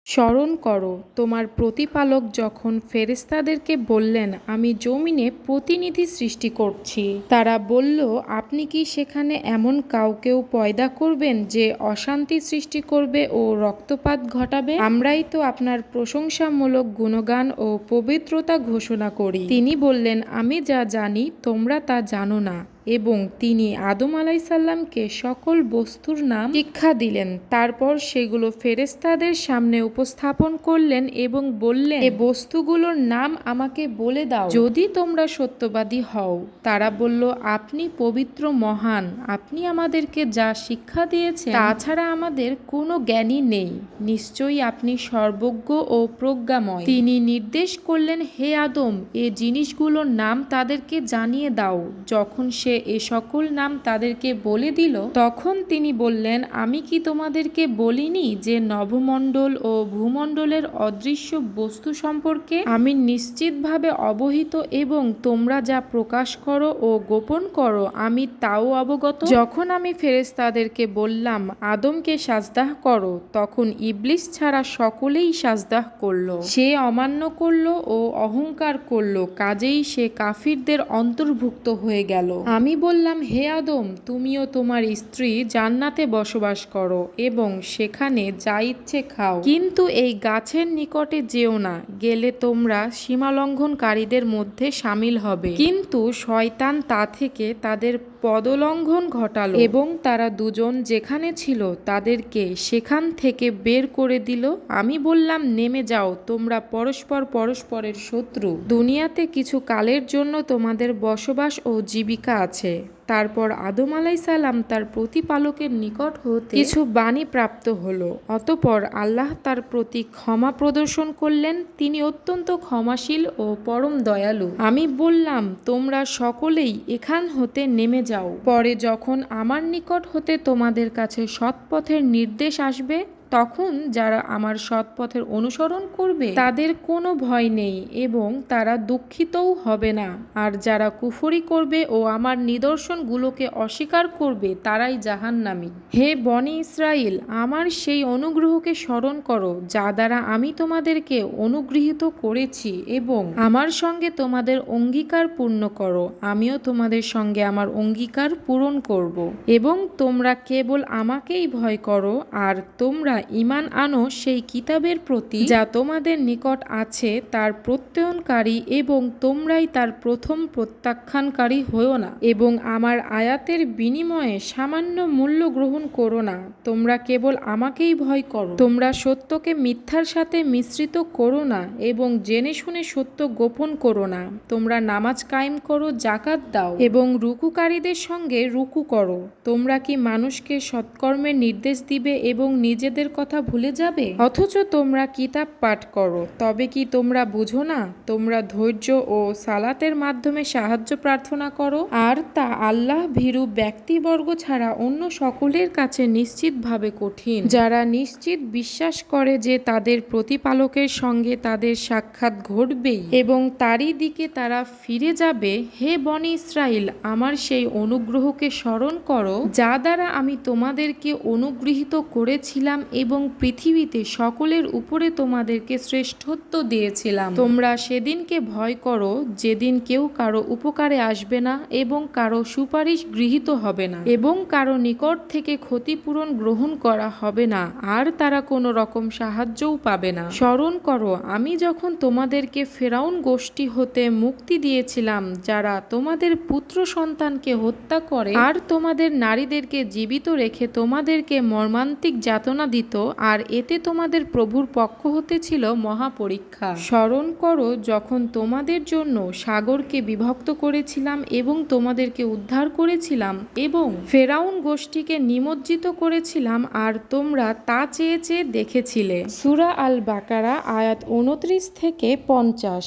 স্মরণ করো, তোমার প্রতিপালক যখন ফেরেশতাদেরকে বললেন, আমি জমিনে প্রতিনিধি সৃষ্টি করছি। তারা বলল, আপনি কি সেখানে এমন কাউকেও পয়দা করবেন যে অশান্তি সৃষ্টি করবে ও রক্তপাত ঘটাবে? আমরাই তো আপনার প্রশংসামূলক গুণগান ও পবিত্রতা ঘোষণা করি। তিনি বললেন, আমি যা জানি তোমরা তা জানো না। এবং তিনি আদম আলাইসাল্লামকে সকল বস্তুর নাম শিক্ষা দিলেন। তারপর সেগুলো ফেরেশতাদের সামনে উপস্থাপন করলেন এবং বললেন, এ বস্তুগুলোর নাম আমাকে বলে দাও যদি তোমরা সত্যবাদী হও। তারা বলল, আপনি পবিত্র মহান, আপনি আমাদেরকে যা শিক্ষা দিয়েছেন তাছাড়া আমাদের কোনো জ্ঞানই নেই। নিশ্চয়ই আপনি সর্বজ্ঞ ও প্রজ্ঞাময়। তিনি নির্দেশ করলেন, হে আদম, এ জিনিসগুলোর নাম তাদেরকে জানিয়ে দাও। যখন সে এ সকল নাম তাদেরকে বলে দিল, তখন তিনি বললেন, আমি কি তোমাদেরকে বলিনি যে নভমণ্ডল ও ভূমণ্ডলের অদৃশ্য বস্তু সম্পর্কে আমি নিশ্চিতভাবে অবহিত এবং তোমরা যা প্রকাশ করো ও গোপন করো আমি তাও অবগত। যখন আমি ফেরেশতাদেরকে বললাম আদমকে সাজদাহ করো, তখন ইবলিস ছাড়া সকলেই সাজদাহ করল। সে অমান্য করল ও অহংকার করল, কাজেই সে কাফিরদের অন্তর্ভুক্ত হয়ে গেল। আমি বললাম, হে আদম, তুমিও তোমার স্ত্রী জান্নাতে বসবাস করো এবং সেখানে যা ইচ্ছে খাও, কিন্তু এই গাছের নিকটে যেও না, গেলে তোমরা সীমালঙ্ঘনকারীদের মধ্যে সামিল হবে। কিন্তু শয়তান তা থেকে তাদের পদলঙ্ঘন ঘটালো এবং তারা দুজন যেখানে ছিল তাদেরকে সেখান থেকে বের করে দিল। আমি বললাম, নেমে যাও, তোমরা পরস্পর পরস্পরের শত্রু। দুনিয়াতে কিছু কালের জন্য তোমাদের বসবাস ও জীবিকা আছে। তারপর আদম আলাইসাল্লাম তার প্রতিপালকের নিকট হতে কিছু বাণী প্রাপ্ত হলো। অতঃপর আল্লাহ তার প্রতি ক্ষমা প্রদর্শন করলেন। তিনি অত্যন্ত ক্ষমাশীল ও পরম দয়ালু। আমি বললাম, তোমরা সকলেই এখান হতে নেমে যাও। পরে যখন আমার নিকট হতে তোমাদের কাছে সৎপথের নির্দেশ আসবে, তখন যারা আমার সৎপথের অনুসরণ করবে তাদের কোনো ভয় নেই এবং তারা দুঃখিতও হবে না। আর যারা কুফরি করবে ও আমার নিদর্শনগুলোকে অস্বীকার করবে তারাই জাহান্নামী। হে বনি ইসরাইল, আমার সেই অনুগ্রহকে স্মরণ করো যা দ্বারা আমি তোমাদেরকে অনুগৃহীত করেছি এবং আমার সঙ্গে তোমাদের অঙ্গীকার পূর্ণ করো। আমিও তোমাদের সঙ্গে আমার অঙ্গীকার পূরণ করব এবং তোমরা কেবল আমাকেই ভয় করো। আর তোমরা ঈমান আনো সেই কিতাবের প্রতি যা তোমাদের নিকট আছে তার প্রত্যয়নকারী এবং তোমরাই তার প্রথম প্রত্যাখ্যানকারী হও না এবং আমার আয়াতের বিনিময়ে সামান্য মূল্য গ্রহণ করো না। তোমরা কেবল আমাকেই ভয় করো। তোমরা সত্যকে মিথ্যার সাথে মিশ্রিত করো না এবং জেনে শুনে সত্য গোপন করো না। তোমরা নামাজ কায়েম করো, যাকাত দাও এবং রুকুকারীদের সঙ্গে রুকু করো। তোমরা কি মানুষকে সৎকর্মের নির্দেশ দিবে এবং নিজেদের কথা ভুলে যাবে? অথচ তোমরা কিতাব পাঠ করো। তবে কি তোমরা বুঝো না? তোমরা ধৈর্য ও সালাতের মাধ্যমে সাহায্য প্রার্থনা করো, আর তা আল্লাহ ভীরু ব্যক্তিবর্গ ছাড়া অন্য সকলের কাছে নিশ্চিতভাবে কঠিন। যারা নিশ্চিত বিশ্বাস করে যে তাদের প্রতিপালকের সঙ্গে তাদের সাক্ষাৎ ঘটবেই এবং তারই দিকে তারা ফিরে যাবে, হে বনি ইসরাইল, আমার সেই অনুগ্রহকে স্মরণ করো যা দ্বারা আমি তোমাদেরকে অনুগৃহীত করেছিলাম এবং পৃথিবীতে সকলের উপরে তোমাদেরকে শ্রেষ্ঠত্ব দিয়েছিলাম। তোমরা সেদিনকে ভয় করো যেদিন কেউ কারো উপকারে আসবে না এবং কারো সুপারিশ গৃহীত হবে না এবং কারো নিকট থেকে ক্ষতিপূরণ গ্রহণ করা হবে না, আর তারা কোনো রকম সাহায্যও পাবে না। স্মরণ করো, আমি যখন তোমাদেরকে ফেরাউন গোষ্ঠী হতে মুক্তি দিয়েছিলাম যারা তোমাদের পুত্র সন্তানকে হত্যা করে আর তোমাদের নারীদেরকে জীবিত রেখে তোমাদেরকে মর্মান্তিক যাতনা দিত, আর এতে তোমাদের প্রভুর পক্ষ হতে ছিল মহাপরীক্ষা। স্মরণ করো যখন তোমাদের জন্য সাগরকে বিভক্ত করেছিলাম এবং তোমাদেরকে উদ্ধার করেছিলাম এবং ফেরাউন গোষ্ঠীকে নিমজ্জিত করেছিলাম আর তোমরা তা চেয়ে চেয়ে দেখেছিলে। সূরা আল বাকারা আয়াত 29 থেকে 50।